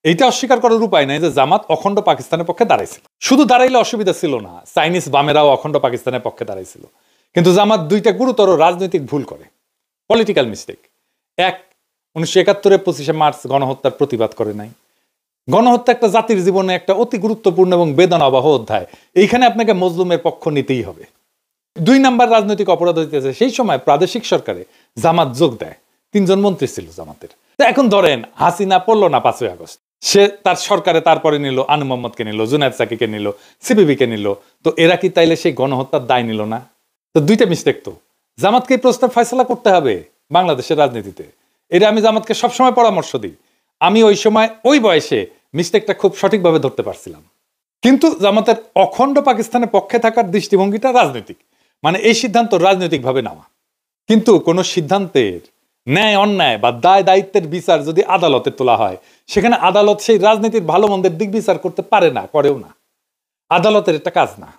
এইটা অস্বীকার করার উপায় নাই যে জামাত অখণ্ড পাকিস্তানের পক্ষে দাঁড়াইছিল। শুধু দাঁড়াইলে অসুবিধা ছিল না, চাইনিজ বামেরাও অখণ্ড পাকিস্তানের পক্ষে দাঁড়াইছিল। কিন্তু জামাত দুইটা গুরুতর রাজনৈতিক ভুল করে, পলিটিক্যাল মিস্টেক। এক, 1971 25শে মার্চ গণহত্যার প্রতিবাদ করে নাই। গণহত্যা একটা জাতির জীবনে একটা অতি গুরুত্বপূর্ণ এবং বেদনাবহ অধ্যায়, এইখানে আপনাকে মজলুমের পক্ষ নিতেই হবে। 2 নাম্বার রাজনৈতিক অপরাধ হইতেছে সেই সময় প্রাদেশিক সরকারে জামাত যোগ দেয়, 3 জন মন্ত্রী ছিল জামাতের। এখন ধরেন হাসিনা পড়লো না 5ই আগস্ট, সে তার সরকারে তারপরে নিল আনু মোহাম্মদকে নিল, জুনায়েদ সাকিকে নিল, সিপিবিকে নিল, তো এরা কি তাইলে সেই গণহত্যার দায় নিল না? তো দুইটা মিস্টেক। তো জামাতকে এই প্রস্তাব ফয়সালা করতে হবে বাংলাদেশের রাজনীতিতে, এটা আমি জামাতকে সবসময় পরামর্শ দিই। আমি ওই সময় ওই বয়সে মিস্টেকটা খুব সঠিকভাবে ধরতে পারছিলাম। কিন্তু জামাতের অখণ্ড পাকিস্তানের পক্ষে থাকার দৃষ্টিভঙ্গিটা রাজনৈতিক, মানে এই সিদ্ধান্ত রাজনৈতিকভাবে নেওয়া। কিন্তু কোন সিদ্ধান্তের ন্যায় অন্যায় বা দায় দায়িত্বের বিচার যদি আদালতে তোলা হয়, সেখানে আদালত সেই রাজনীতির ভালো মন্দের দিক বিচার করতে পারে না, করেও না। আদালতের এটা কাজ না।